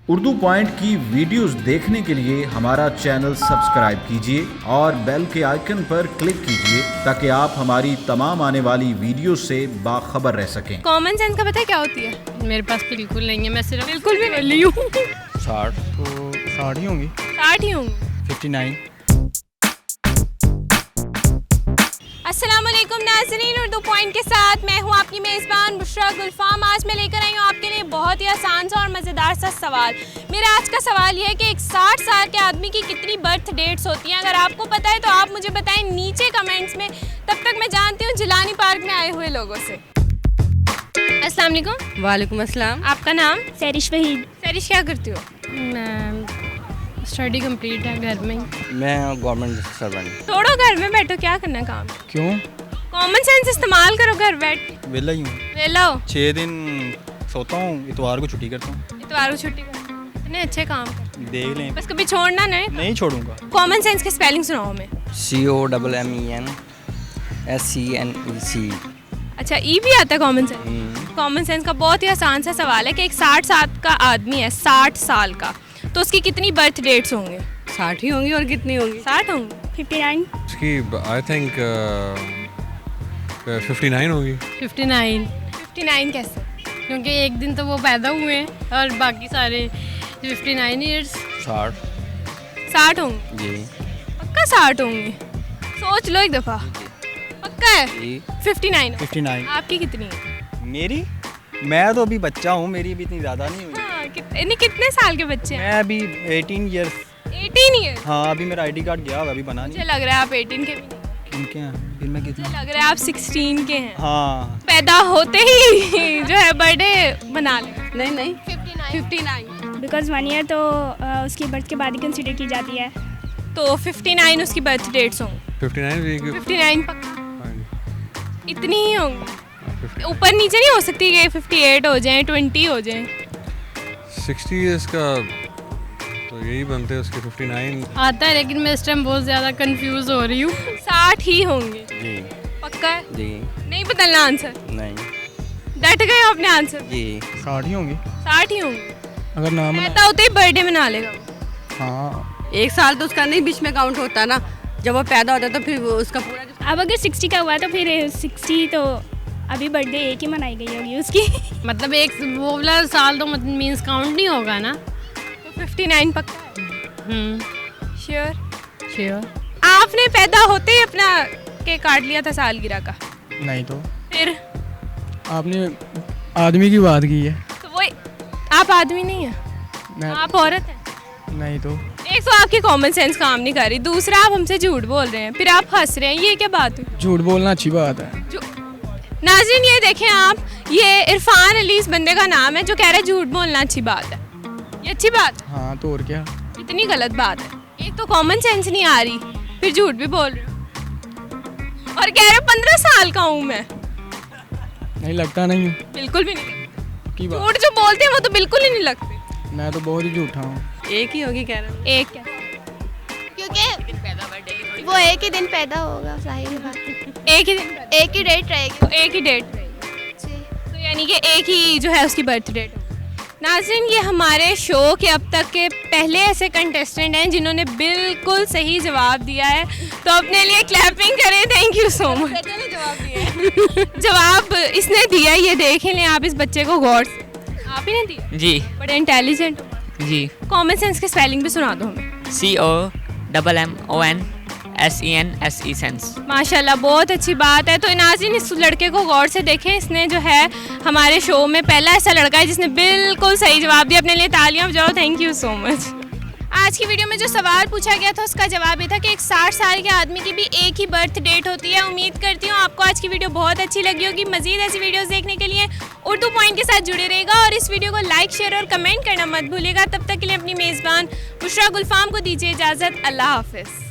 Urdu point की videos देखने के लिए हमारा चैनल सब्सक्राइब कीजिए और बेल के आइकन पर क्लिक कीजिए ताकि आप हमारी तमाम आने वाली वीडियो से बाखबर रह सकें। कॉमन सेंस का पता है क्या होती है? मेरे पास बिल्कुल नहीं है, मैं सिर्फ बिल्कुल भी नहीं हूँ। 60 तो 60 ही होंगी, 60 ही होंगी। 59। अस्सलाम वालेकुम नाज़रीन, उर्दू पॉइंट के साथ मैं हूँ आपकी मेज़बान बुशरा गुलफाम। आज मैं लेकर आई हूँ आपके लिए बहुत ही आसान सा और मज़ेदार सा सवाल। मेरा आज का सवाल ये है कि एक 60 साल के आदमी की कितनी बर्थ डेट्स होती हैं। अगर आपको पता है तो आप मुझे बताएं नीचे कमेंट्स में। तब तक मैं जानती हूँ जिलानी पार्क में आए हुए लोगों से। अस्सलाम वालेकुम। वालेकुम अस्सलाम। आपका नाम? सैरिश वहीद। सैरिश, क्या करती हो? मैं स्टडी कंप्लीट है घर में ही। मैं गवर्नमेंट सर्वेंट। छोड़ो, घर में बैठो, क्या करना है काम? क्यों? कॉमन सेंस इस्तेमाल करो, घर बैठ वेला ही हूँ। वेला हो? 6 दिन सोता हूँ, इतवार को छुट्टी करता हूँ। इतवार को छुट्टी करो, इतने अच्छे काम कर। देख लें, बस कभी छोड़ना नहीं छोड़ूंगा। कॉमन सेंस की स्पेलिंग सुनाओ हमें। COMMEN SENEC। अच्छा, ई भी आता है कॉमन सेंस? कॉमन सेंस का बहुत ही आसान सा सवाल है कि एक 60 साल का आदमी है, 60 साल का, तो उसकी कितनी बर्थ डेट्स होंगे? 60 ही होंगी, और कितनी होंगी? 60 होंगी। 59। उसकी आई थिंक 59 होगी। 59, 59 कैसे? क्योंकि एक दिन तो वो पैदा हुए हैं और बाकी सारे 59 ईयर्स। 60 होंगे? जी। पक्का 60 होंगे? सोच लो एक दफ़ा। पक्का है? जी। 59। 59। आपकी कितनी है? मेरी? मैं तो अभी बच्चा हूँ, मेरी भी इतनी ज़्यादा नहीं हुई। हाँ, कितने साल के बच्चे हैं? मैं अभी 18 ईयर्स। 18 ईयर? हाँ, अभी मेरा ID कार्ड गया हुआ, अभी बना मुझे नहीं। लग रहा है आप 18 के भी नहीं। किनके हैं? फिर मैं कितना? मुझे लग रहा है आप 16 के हैं। हाँ। पैदा होते ही जो है बर्थडे मना ले। नहीं 59। बिकॉज 1 ईयर तो उसकी बर्थ के बाद ही कंसिडर की जाती है। तो 59 उसकी बर्थ डेट्स होंगी। 59 भी 59 पक्का? इतनी ही होंगी, ऊपर नीचे नहीं हो सकती कि 58 हो जाएं, 20 हो जाएं। 60 इयर्स का तो यही बनते हैं उसके 59। आता है, लेकिन मैं इस टाइम बहुत ज़्यादा कंफ्यूज हो रही हूँ। 60 ही होंगे। जी। पक्का है? जी। नहीं बदलना आंसर? नहीं। डट गए हो अपने आंसर? जी। 60 ही होंगी 60 ही होंगे। अगर नाम पैदा होते ही बर्थडे मना लेगा वो। हाँ। एक साल तो उसका नहीं बीच में काउंट होता ना, जब वो पैदा होता है तो फिर वो उसका पूरा अब अगर 60 का हुआ तो फिर 60 तो अभी बर्थडे एक ही मनाई गई होगी उसकी। मतलब एक वो वाला साल तो मतलब मीन्स काउंट नहीं होगा ना। तो 59 पक्का है? श्योर? आपने पैदा होते ही अपना केक काट लिया था सालगिरह का? नहीं तो फिर आपने आदमी की बात की है। तो वो आप आदमी नहीं है, मैं आप औरत है। नहीं तो एक तो आपकी कॉमन सेंस काम नहीं कर रही, दूसरा आप हमसे झूठ बोल रहे हैं, फिर आप हंस रहे हैं, ये क्या बात हुई? झूठ बोलना अच्छी बात है। नाज़रीन ये देखें आप, ये इरफान अली इस बंदे का नाम है जो कह रहे हैं झूठ बोलना अच्छी बात है। ये अच्छी बात है? हाँ तो और क्या। इतनी गलत बात है। एक तो कॉमन सेंस नहीं आ रही, फिर झूठ भी बोल रहे हो और कह रहे हो 15 साल का हूँ मैं। नहीं लगता नहीं हूँ बिल्कुल भी नहीं लगता। की बात। झूठ जो बोलते हैं वो तो बिल्कुल ही नहीं लगते। मैं तो बहुत ही झूठा हूँ। एक ही होगी कह रहा हूँ। एक क्या? क्योंकि वो एक ही दिन पैदा होगा, जाहिर बात है। एक ही दिन, एक ही डेट रहेगी। तो एक ही डेट रहेगी, तो यानी कि एक ही जो है उसकी बर्थ डेट। नाज़रीन ये हमारे शो के अब तक के पहले ऐसे कंटेस्टेंट हैं जिन्होंने बिल्कुल सही जवाब दिया है, तो अपने लिए क्लैपिंग करें। Thank you so much. जवाब इसने दिया, ये देख लें आप इस बच्चे को गौर से। आप ही ने दिया? जी बड़े इंटेलिजेंट। जी। कॉमन सेंस की स्पेलिंग भी सुना दो हमें। COMMONSENSE sense. माशाल्लाह, बहुत अच्छी बात है। तो नाज़रीन इस लड़के को गौर से देखें, इसने जो है हमारे शो में पहला ऐसा लड़का है जिसने बिल्कुल सही जवाब दिया। अपने लिए तालियां बजाओ। Thank you so much. आज की वीडियो में जो सवाल पूछा गया था उसका जवाब ये था कि एक 60 साल के आदमी की भी एक ही बर्थ डेट होती है। उम्मीद करती हूँ आपको आज की वीडियो बहुत अच्छी लगी होगी। मज़ीद ऐसी वीडियोस देखने के लिए उर्दू पॉइंट के साथ जुड़े रहेगा और इस वीडियो को लाइक, शेयर और कमेंट करना मत भूलिएगा। तब तक के लिए अपनी मेज़बान बुशरा गुलफाम को दीजिए इजाज़त। अल्लाह हाफ़िज़।